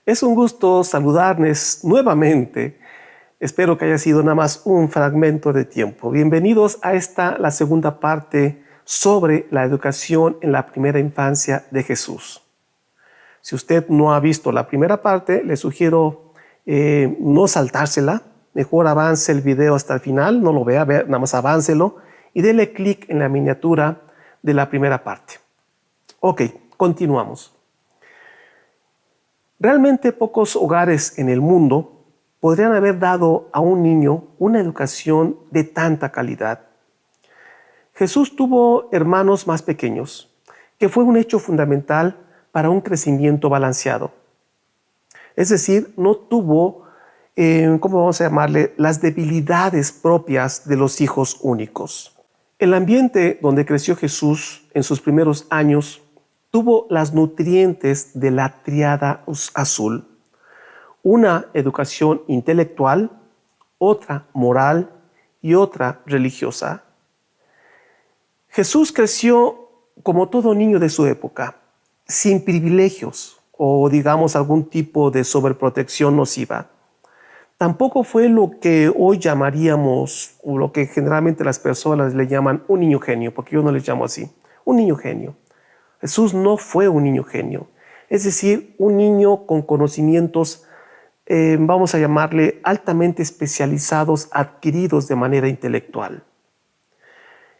Es un gusto saludarles nuevamente. Espero que haya sido nada más un fragmento de tiempo. Bienvenidos a la segunda parte sobre la educación en la primera infancia de Jesús. Si usted no ha visto la primera parte, le sugiero no saltársela. Mejor avance el video hasta el final, no lo vea, nada más aváncelo y dele clic en la miniatura de la primera parte. Ok, continuamos. Realmente pocos hogares en el mundo podrían haber dado a un niño una educación de tanta calidad. Jesús tuvo hermanos más pequeños, que fue un hecho fundamental para un crecimiento balanceado. Es decir, no tuvo, ¿cómo vamos a llamarle?, las debilidades propias de los hijos únicos. El ambiente donde creció Jesús en sus primeros años tuvo las nutrientes de la tríada azul: una educación intelectual, otra moral y otra religiosa. Jesús creció como todo niño de su época, sin privilegios o digamos algún tipo de sobreprotección nociva. Tampoco fue lo que hoy llamaríamos, o lo que generalmente las personas le llaman un niño genio, porque yo no les llamo así, un niño genio. Jesús no fue un niño genio, es decir, un niño con conocimientos, vamos a llamarle altamente especializados, adquiridos de manera intelectual.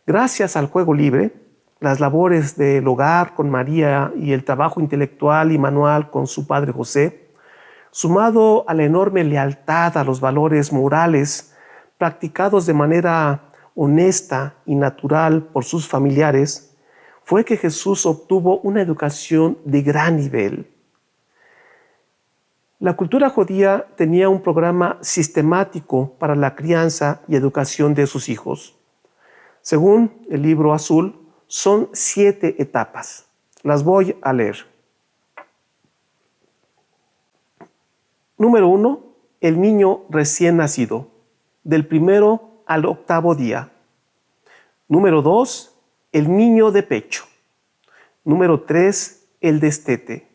Gracias al juego libre, las labores del hogar con María y el trabajo intelectual y manual con su padre José, sumado a la enorme lealtad a los valores morales practicados de manera honesta y natural por sus familiares, fue que Jesús obtuvo una educación de gran nivel. La cultura judía tenía un programa sistemático para la crianza y educación de sus hijos. Según el libro azul, son 7 etapas. Las voy a leer. Número 1, el niño recién nacido, del 1 al 8º día. Número 2, el niño de pecho. Número 3, el destete.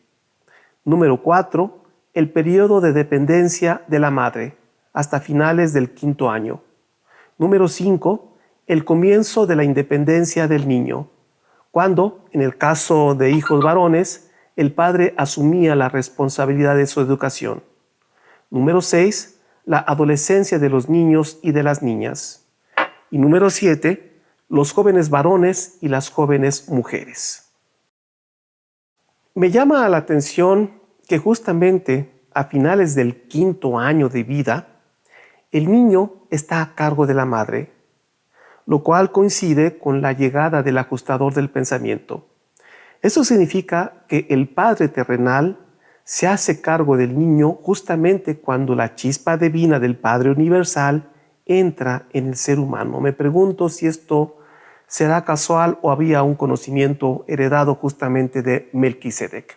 Número 4, el periodo de dependencia de la madre, hasta finales del 5º año. Número 5, el comienzo de la independencia del niño, cuando, en el caso de hijos varones, el padre asumía la responsabilidad de su educación. Número 6, la adolescencia de los niños y de las niñas. Y número 7, los jóvenes varones y las jóvenes mujeres. Me llama la atención que justamente a finales del 5º año de vida, el niño está a cargo de la madre, lo cual coincide con la llegada del ajustador del pensamiento. Eso significa que el padre terrenal se hace cargo del niño justamente cuando la chispa divina del Padre Universal entra en el ser humano. Me pregunto si esto será casual o había un conocimiento heredado justamente de Melquisedec.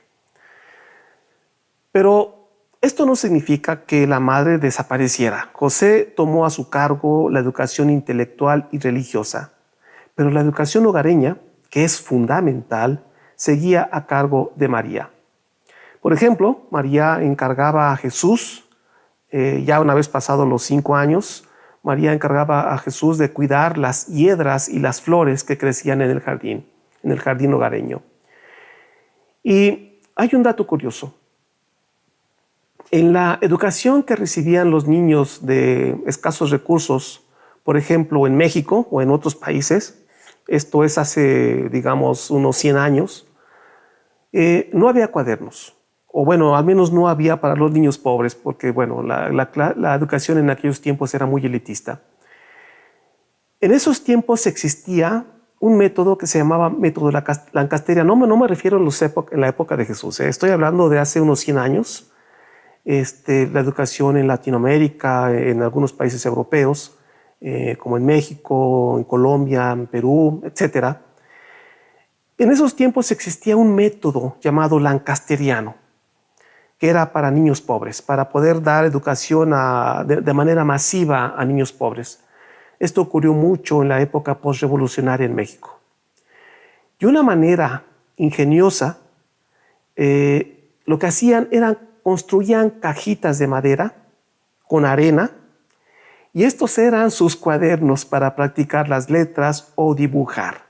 Pero esto no significa que la madre desapareciera. José tomó a su cargo la educación intelectual y religiosa, pero la educación hogareña, que es fundamental, seguía a cargo de María. Por ejemplo, María encargaba a Jesús, ya una vez pasados los 5 años, María encargaba a Jesús de cuidar las hiedras y las flores que crecían en el jardín hogareño. Y hay un dato curioso. En la educación que recibían los niños de escasos recursos, por ejemplo, en México o en otros países, esto es hace, digamos, unos 100 años, no había cuadernos. O bueno, al menos no había para los niños pobres, porque bueno, la educación en aquellos tiempos era muy elitista. En esos tiempos existía un método que se llamaba método Lancaster. No me refiero en la época de Jesús, estoy hablando de hace unos 100 años. La educación en Latinoamérica, en algunos países europeos, como en México, en Colombia, en Perú, etc. En esos tiempos existía un método llamado lancasteriano, que era para niños pobres, para poder dar educación de manera masiva a niños pobres. Esto ocurrió mucho en la época postrevolucionaria en México. De una manera ingeniosa, lo que hacían era construían cajitas de madera con arena y estos eran sus cuadernos para practicar las letras o dibujar.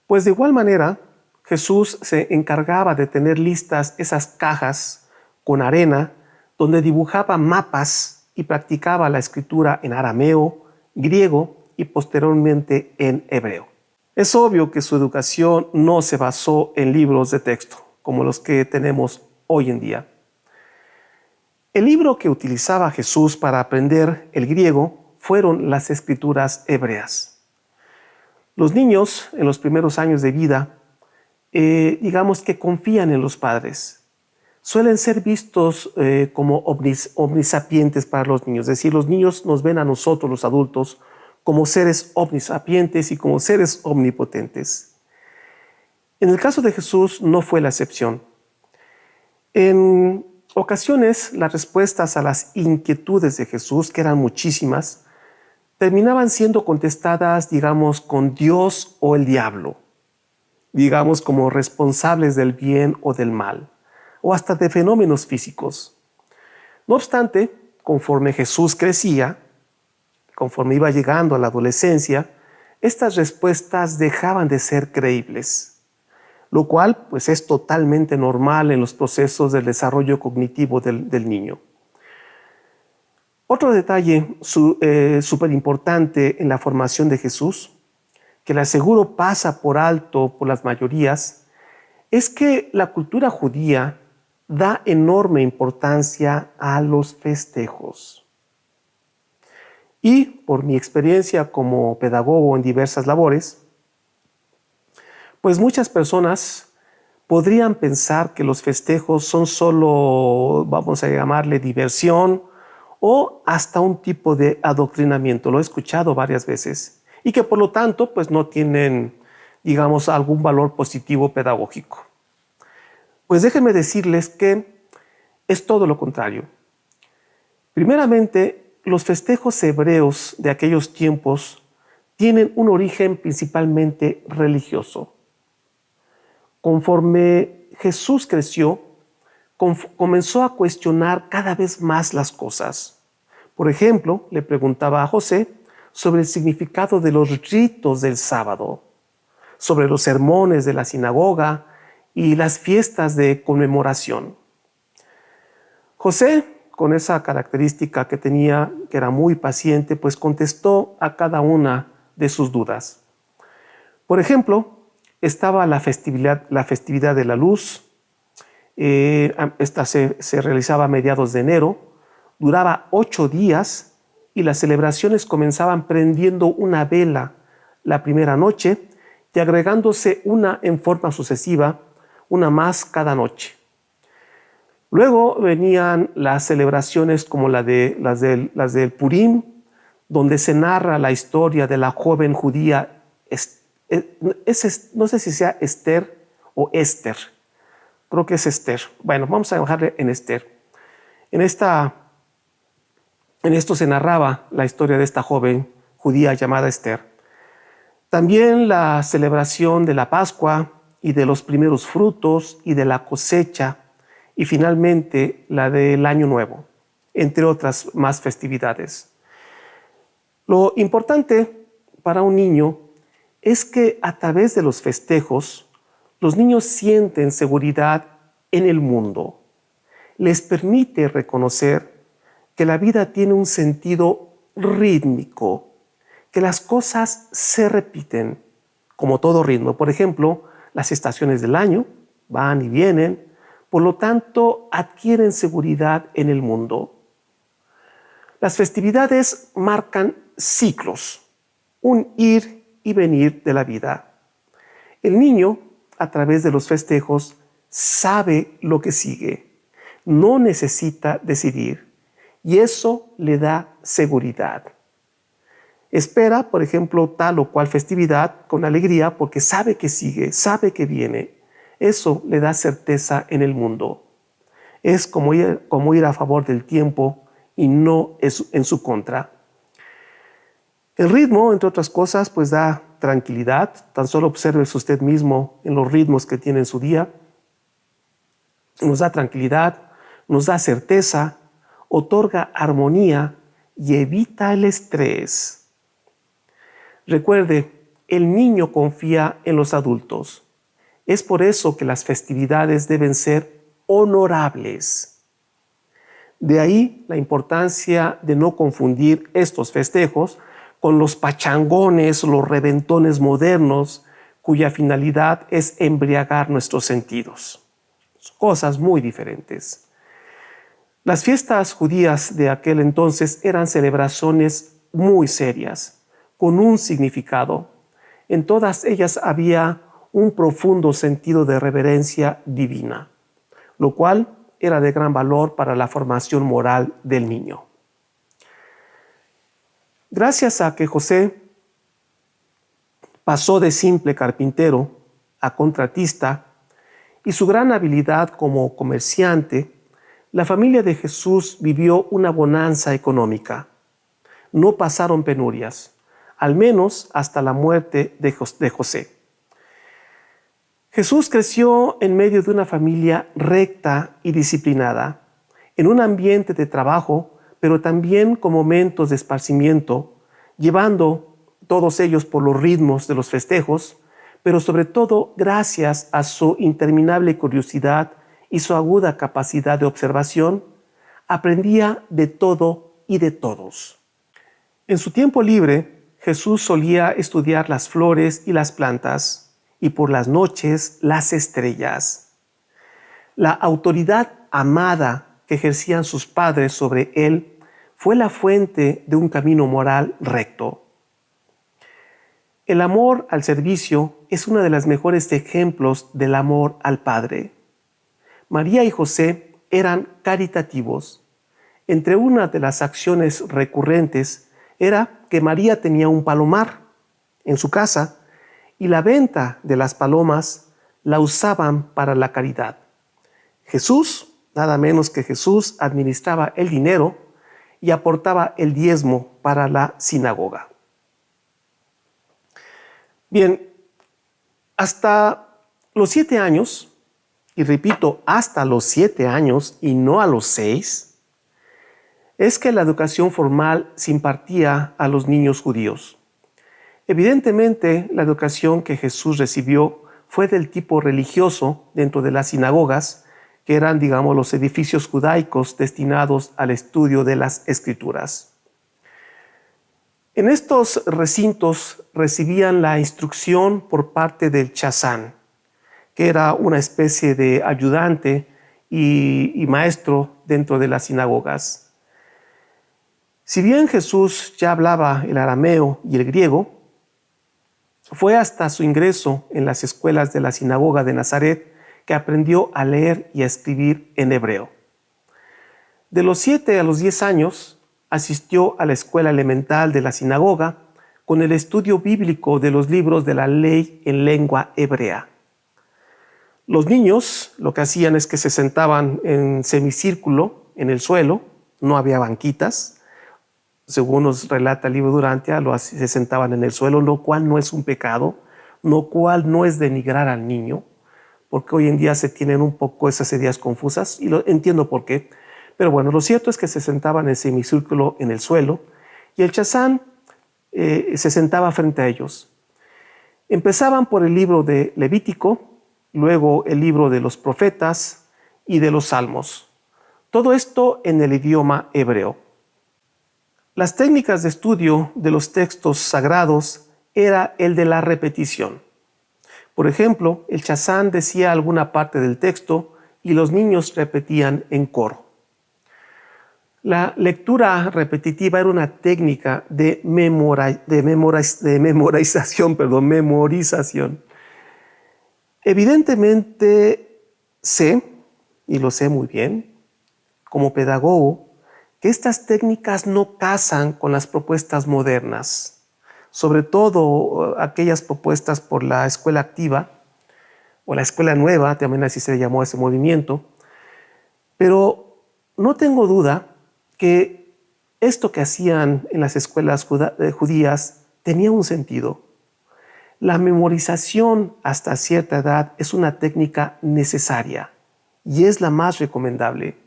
Pues de igual manera, Jesús se encargaba de tener listas esas cajas con arena donde dibujaba mapas y practicaba la escritura en arameo, griego y posteriormente en hebreo. Es obvio que su educación no se basó en libros de texto, como los que tenemos hoy en día. El libro que utilizaba Jesús para aprender el griego fueron las escrituras hebreas. Los niños en los primeros años de vida, digamos que confían en los padres. Suelen ser vistos como omnisapientes para los niños, es decir, los niños nos ven a nosotros, los adultos, como seres omnisapientes y como seres omnipotentes. En el caso de Jesús no fue la excepción. En ocasiones, las respuestas a las inquietudes de Jesús, que eran muchísimas, terminaban siendo contestadas, digamos, con Dios o el diablo, digamos, como responsables del bien o del mal, o hasta de fenómenos físicos. No obstante, conforme Jesús crecía, conforme iba llegando a la adolescencia, estas respuestas dejaban de ser creíbles, lo cual pues, es totalmente normal en los procesos del desarrollo cognitivo del niño. Otro detalle súper importante en la formación de Jesús, que le aseguro pasa por alto por las mayorías, es que la cultura judía da enorme importancia a los festejos. Y por mi experiencia como pedagogo en diversas labores, pues muchas personas podrían pensar que los festejos son solo, vamos a llamarle diversión, o hasta un tipo de adoctrinamiento. Lo he escuchado varias veces. Y que por lo tanto, pues no tienen, digamos, algún valor positivo pedagógico. Pues déjenme decirles que es todo lo contrario. Primeramente, los festejos hebreos de aquellos tiempos tienen un origen principalmente religioso. Conforme Jesús creció, comenzó a cuestionar cada vez más las cosas. Por ejemplo, le preguntaba a José sobre el significado de los ritos del sábado, sobre los sermones de la sinagoga y las fiestas de conmemoración. José, con esa característica que tenía, que era muy paciente, pues contestó a cada una de sus dudas. Por ejemplo, estaba la festividad de la luz. Esta se realizaba a mediados de enero, duraba 8 días y las celebraciones comenzaban prendiendo una vela la primera noche y agregándose una en forma sucesiva, una más cada noche. Luego venían las celebraciones como las del Purim, donde se narra la historia de la joven judía, no sé si sea Esther o Esther, creo que es Esther. Bueno, vamos a dejarle en Esther. En esto se narraba la historia de esta joven judía llamada Esther. También la celebración de la Pascua y de los primeros frutos y de la cosecha, y finalmente la del Año Nuevo, entre otras más festividades. Lo importante para un niño es que a través de los festejos, los niños sienten seguridad en el mundo. Les permite reconocer que la vida tiene un sentido rítmico, que las cosas se repiten, como todo ritmo. Por ejemplo, las estaciones del año van y vienen, por lo tanto, adquieren seguridad en el mundo. Las festividades marcan ciclos, un ir y venir de la vida. El niño, a través de los festejos, sabe lo que sigue, no necesita decidir, y eso le da seguridad. Espera, por ejemplo, tal o cual festividad con alegría porque sabe que sigue, sabe que viene. Eso le da certeza en el mundo. Es como ir a favor del tiempo y no en su contra. El ritmo, entre otras cosas, pues da tranquilidad. Tan solo obsérvese usted mismo en los ritmos que tiene en su día. Nos da tranquilidad, nos da certeza, otorga armonía y evita el estrés. Recuerde, el niño confía en los adultos. Es por eso que las festividades deben ser honorables. De ahí la importancia de no confundir estos festejos con los pachangones, los reventones modernos, cuya finalidad es embriagar nuestros sentidos. Son cosas muy diferentes. Las fiestas judías de aquel entonces eran celebraciones muy serias, con un significado. En todas ellas había un profundo sentido de reverencia divina, lo cual era de gran valor para la formación moral del niño. Gracias a que José pasó de simple carpintero a contratista y su gran habilidad como comerciante, la familia de Jesús vivió una bonanza económica. No pasaron penurias, al menos hasta la muerte de José. Jesús creció en medio de una familia recta y disciplinada, en un ambiente de trabajo, pero también con momentos de esparcimiento, llevando todos ellos por los ritmos de los festejos, pero sobre todo gracias a su interminable curiosidad y su aguda capacidad de observación, aprendía de todo y de todos. En su tiempo libre, Jesús solía estudiar las flores y las plantas, y por las noches las estrellas. La autoridad amada que ejercían sus padres sobre él fue la fuente de un camino moral recto. El amor al servicio es uno de los mejores ejemplos del amor al Padre. María y José eran caritativos. Entre una de las acciones recurrentes era que María tenía un palomar en su casa y la venta de las palomas la usaban para la caridad. Jesús, nada menos que Jesús, administraba el dinero y aportaba el diezmo para la sinagoga. Bien, hasta los 7 años, y repito, hasta los 7 años y no a los 6, es que la educación formal se impartía a los niños judíos. Evidentemente, la educación que Jesús recibió fue del tipo religioso dentro de las sinagogas, que eran, digamos, los edificios judaicos destinados al estudio de las Escrituras. En estos recintos recibían la instrucción por parte del chazán, que era una especie de ayudante y maestro dentro de las sinagogas. Si bien Jesús ya hablaba el arameo y el griego, fue hasta su ingreso en las escuelas de la sinagoga de Nazaret que aprendió a leer y a escribir en hebreo. De los 7 a los 10 años, asistió a la escuela elemental de la sinagoga con el estudio bíblico de los libros de la ley en lengua hebrea. Los niños lo que hacían es que se sentaban en semicírculo en el suelo, no había banquitas. Según nos relata el libro Durantia, se sentaban en el suelo, lo cual no es un pecado, lo cual no es denigrar al niño, porque hoy en día se tienen un poco esas ideas confusas, y entiendo por qué. Pero bueno, lo cierto es que se sentaban en semicírculo en el suelo, y el chazán se sentaba frente a ellos. Empezaban por el libro de Levítico, luego el libro de los profetas y de los salmos. Todo esto en el idioma hebreo. Las técnicas de estudio de los textos sagrados era el de la repetición. Por ejemplo, el chazán decía alguna parte del texto y los niños repetían en coro. La lectura repetitiva era una técnica de memorización. Evidentemente sé, y lo sé muy bien, como pedagogo, que estas técnicas no casan con las propuestas modernas, sobre todo aquellas propuestas por la escuela activa o la escuela nueva, también así se le llamó a ese movimiento. Pero no tengo duda que esto que hacían en las escuelas judías tenía un sentido. La memorización hasta cierta edad es una técnica necesaria y es la más recomendable.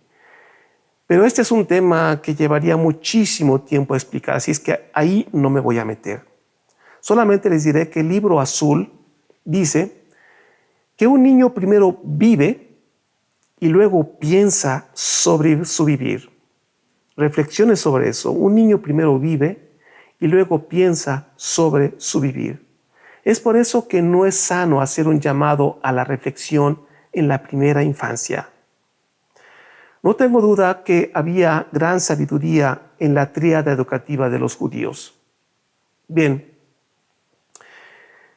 Pero este es un tema que llevaría muchísimo tiempo a explicar, así es que ahí no me voy a meter. Solamente les diré que el libro azul dice que un niño primero vive y luego piensa sobre su vivir. Reflexione sobre eso. Un niño primero vive y luego piensa sobre su vivir. Es por eso que no es sano hacer un llamado a la reflexión en la primera infancia. No tengo duda que había gran sabiduría en la tríada educativa de los judíos. Bien,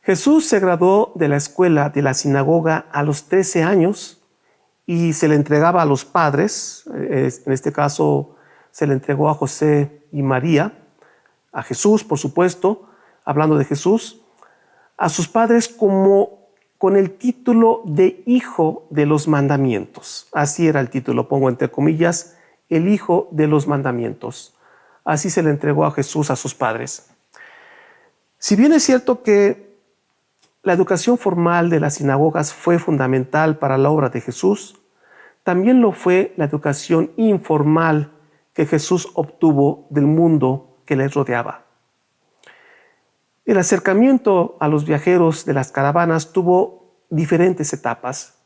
Jesús se graduó de la escuela de la sinagoga a los 13 años y se le entregaba a los padres, en este caso se le entregó a José y María, a Jesús, por supuesto, hablando de Jesús, a sus padres como con el título de hijo de los mandamientos. Así era el título, pongo entre comillas, el hijo de los mandamientos. Así se le entregó a Jesús a sus padres. Si bien es cierto que la educación formal de las sinagogas fue fundamental para la obra de Jesús, también lo fue la educación informal que Jesús obtuvo del mundo que les rodeaba. El acercamiento a los viajeros de las caravanas tuvo diferentes etapas.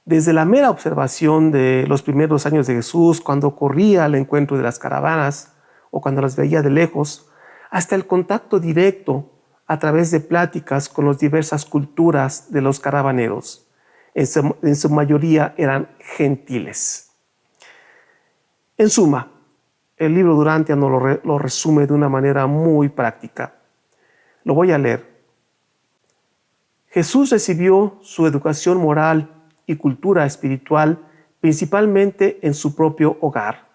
Desde la mera observación de los primeros años de Jesús, cuando corría al encuentro de las caravanas o cuando las veía de lejos, hasta el contacto directo a través de pláticas con las diversas culturas de los caravaneros. En su mayoría eran gentiles. En suma, el libro Durantia nos lo resume de una manera muy práctica. Lo voy a leer. Jesús recibió su educación moral y cultura espiritual principalmente en su propio hogar.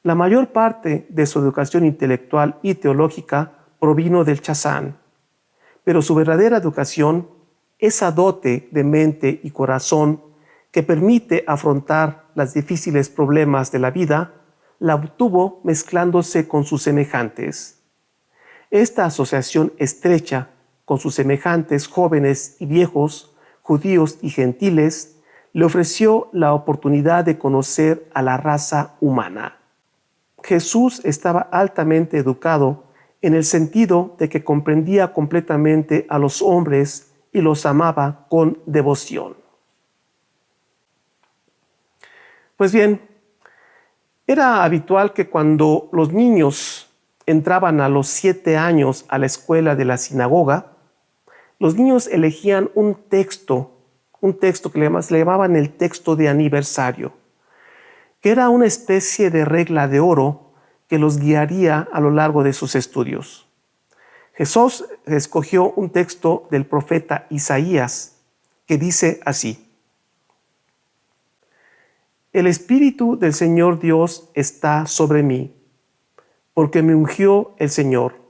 La mayor parte de su educación intelectual y teológica provino del Chazán, pero su verdadera educación, esa dote de mente y corazón que permite afrontar los difíciles problemas de la vida, la obtuvo mezclándose con sus semejantes. Esta asociación estrecha con sus semejantes jóvenes y viejos, judíos y gentiles, le ofreció la oportunidad de conocer a la raza humana. Jesús estaba altamente educado en el sentido de que comprendía completamente a los hombres y los amaba con devoción. Pues bien, era habitual que cuando los niños entraban a los 7 años a la escuela de la sinagoga, los niños elegían un texto que le llamaban el texto de aniversario, que era una especie de regla de oro que los guiaría a lo largo de sus estudios. Jesús escogió un texto del profeta Isaías que dice así: El Espíritu del Señor Dios está sobre mí, porque me ungió el Señor.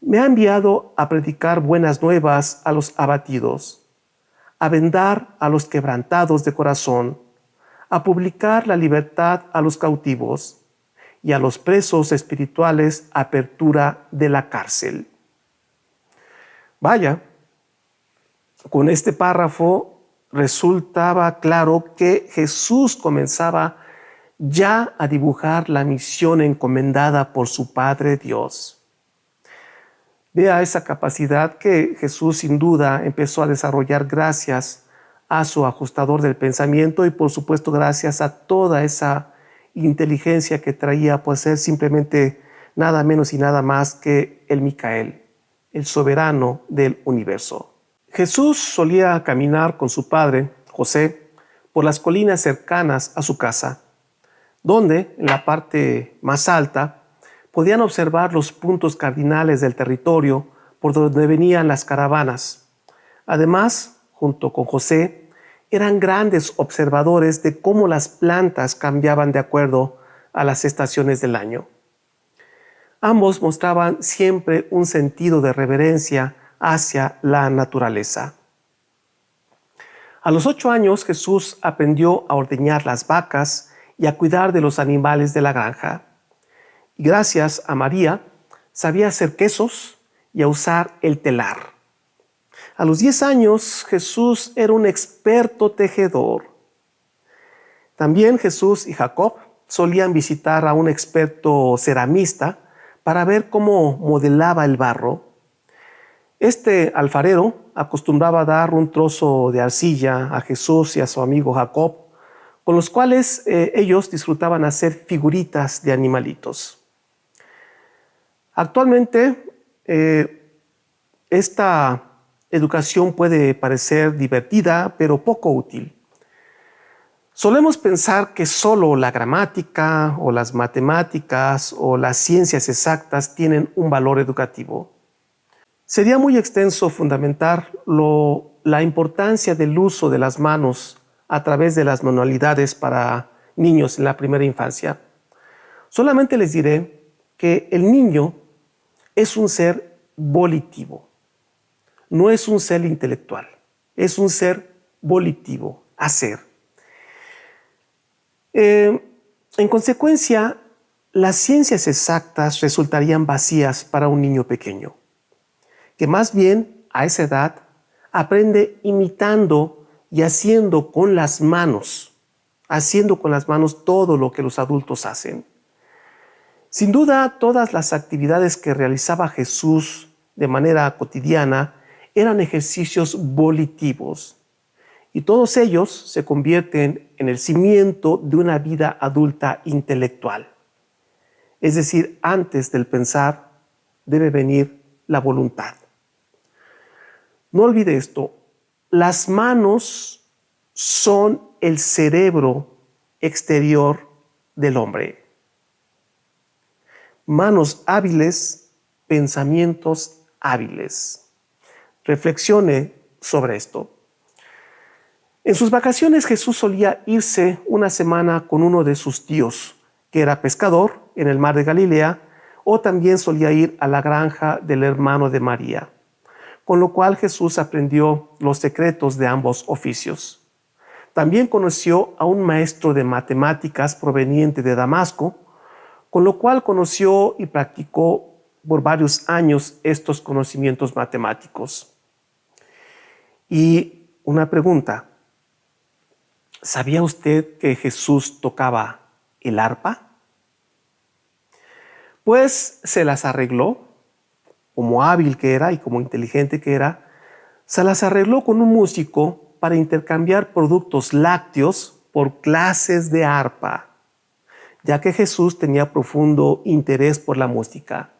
Me ha enviado a predicar buenas nuevas a los abatidos, a vendar a los quebrantados de corazón, a publicar la libertad a los cautivos y a los presos espirituales apertura de la cárcel. Vaya, con este párrafo resultaba claro que Jesús comenzaba ya a dibujar la misión encomendada por su Padre Dios. Vea esa capacidad que Jesús sin duda empezó a desarrollar gracias a su ajustador del pensamiento y por supuesto gracias a toda esa inteligencia que traía, pues ser simplemente nada menos y nada más que el Micael, el soberano del universo. Jesús solía caminar con su padre, José, por las colinas cercanas a su casa, donde en la parte más alta podían observar los puntos cardinales del territorio por donde venían las caravanas. Además, junto con José, eran grandes observadores de cómo las plantas cambiaban de acuerdo a las estaciones del año. Ambos mostraban siempre un sentido de reverencia hacia la naturaleza. A los 8 años, Jesús aprendió a ordeñar las vacas y a cuidar de los animales de la granja. Y gracias a María, sabía hacer quesos y a usar el telar. A los 10 años, Jesús era un experto tejedor. También Jesús y Jacob solían visitar a un experto ceramista para ver cómo modelaba el barro. Este alfarero acostumbraba a dar un trozo de arcilla a Jesús y a su amigo Jacob, con los cuales ellos disfrutaban hacer figuritas de animalitos. Actualmente, esta educación puede parecer divertida, pero poco útil. Solemos pensar que solo la gramática o las matemáticas o las ciencias exactas tienen un valor educativo. Sería muy extenso fundamentar la importancia del uso de las manos a través de las manualidades para niños en la primera infancia. Solamente les diré que el niño es un ser volitivo, no es un ser intelectual, es un ser volitivo, hacer. En consecuencia, las ciencias exactas resultarían vacías para un niño pequeño, que más bien a esa edad aprende imitando y haciendo con las manos todo lo que los adultos hacen. Sin duda, todas las actividades que realizaba Jesús de manera cotidiana eran ejercicios volitivos, y todos ellos se convierten en el cimiento de una vida adulta intelectual. Es decir, antes del pensar debe venir la voluntad. No olvide esto, las manos son el cerebro exterior del hombre. Manos hábiles, pensamientos hábiles. Reflexione sobre esto. En sus vacaciones Jesús solía irse una semana con uno de sus tíos, que era pescador en el mar de Galilea, o también solía ir a la granja del hermano de María, con lo cual Jesús aprendió los secretos de ambos oficios. También conoció a un maestro de matemáticas proveniente de Damasco, con lo cual conoció y practicó por varios años estos conocimientos matemáticos. Y una pregunta, ¿sabía usted que Jesús tocaba el arpa? Pues se las arregló, como hábil que era y como inteligente que era, se las arregló con un músico para intercambiar productos lácteos por clases de arpa, ya que Jesús tenía profundo interés por la música.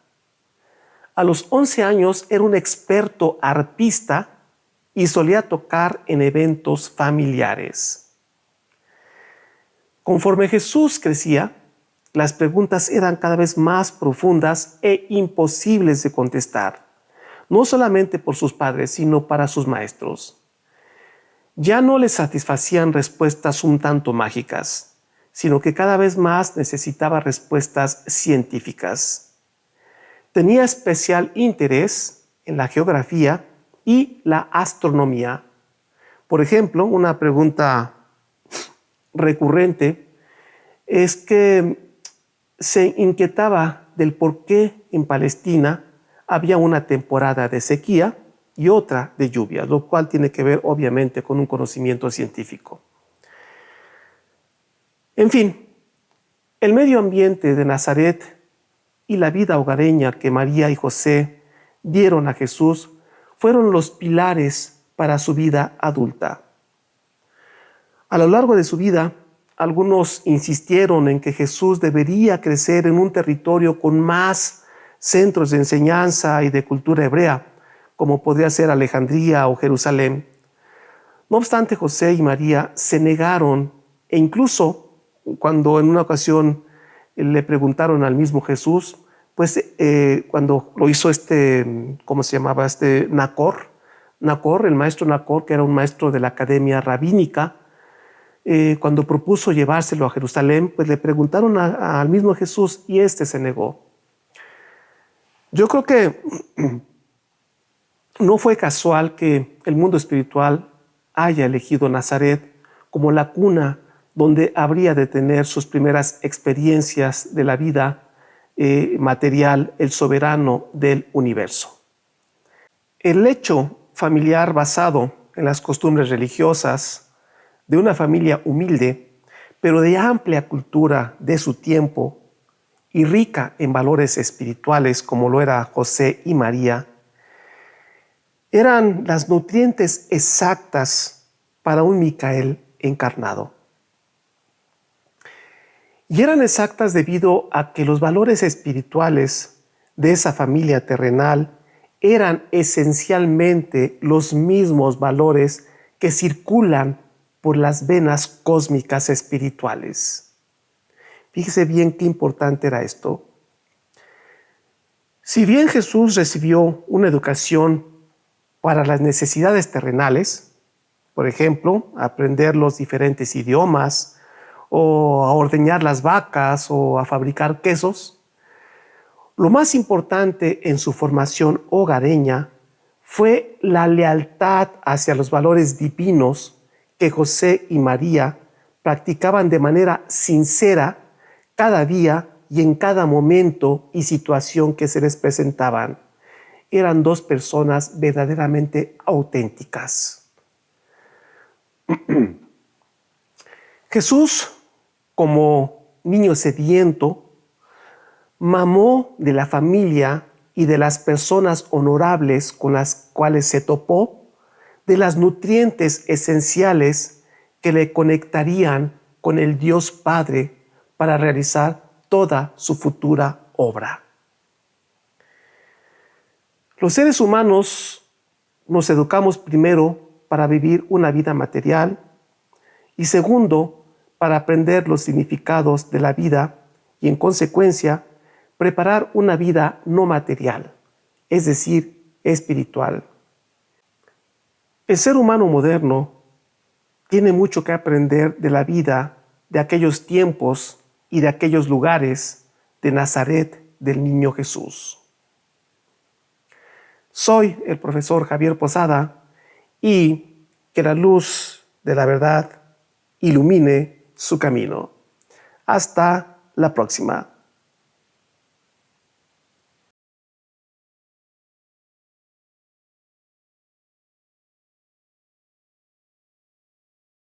A los 11 años era un experto arpista y solía tocar en eventos familiares. Conforme Jesús crecía, las preguntas eran cada vez más profundas e imposibles de contestar, no solamente por sus padres, sino para sus maestros. Ya no les satisfacían respuestas un tanto mágicas, sino que cada vez más necesitaba respuestas científicas. Tenía especial interés en la geografía y la astronomía. Por ejemplo, una pregunta recurrente es que se inquietaba del por qué en Palestina había una temporada de sequía y otra de lluvia, lo cual tiene que ver obviamente con un conocimiento científico. En fin, el medio ambiente de Nazaret y la vida hogareña que María y José dieron a Jesús fueron los pilares para su vida adulta. A lo largo de su vida, algunos insistieron en que Jesús debería crecer en un territorio con más centros de enseñanza y de cultura hebrea, como podría ser Alejandría o Jerusalén. No obstante, José y María se negaron, e incluso cuando en una ocasión le preguntaron al mismo Jesús, cuando lo hizo Nacor, el maestro Nacor, que era un maestro de la academia rabínica, cuando propuso llevárselo a Jerusalén, pues le preguntaron al mismo Jesús y éste se negó. Yo creo que no fue casual que el mundo espiritual haya elegido Nazaret como la cuna donde habría de tener sus primeras experiencias de la vida material, el soberano del universo. El hecho familiar basado en las costumbres religiosas de una familia humilde pero de amplia cultura de su tiempo y rica en valores espirituales como lo era José y María, eran las nutrientes exactas para un Micael encarnado. Y eran exactas debido a que los valores espirituales de esa familia terrenal eran esencialmente los mismos valores que circulan por las venas cósmicas espirituales. Fíjese bien qué importante era esto. Si bien Jesús recibió una educación para las necesidades terrenales, por ejemplo, aprender los diferentes idiomas, o a ordeñar las vacas, o a fabricar quesos, lo más importante en su formación hogareña fue la lealtad hacia los valores divinos que José y María practicaban de manera sincera cada día y en cada momento y situación que se les presentaban. Eran dos personas verdaderamente auténticas. Jesús, como niño sediento, mamó de la familia y de las personas honorables con las cuales se topó, de las nutrientes esenciales que le conectarían con el Dios Padre para realizar toda su futura obra. Los seres humanos nos educamos primero para vivir una vida material y segundo, para aprender los significados de la vida y en consecuencia, preparar una vida no material, es decir, espiritual. El ser humano moderno tiene mucho que aprender de la vida de aquellos tiempos y de aquellos lugares de Nazaret del niño Jesús. Soy el profesor Javier Posada y que la luz de la verdad ilumine su camino. Hasta la próxima.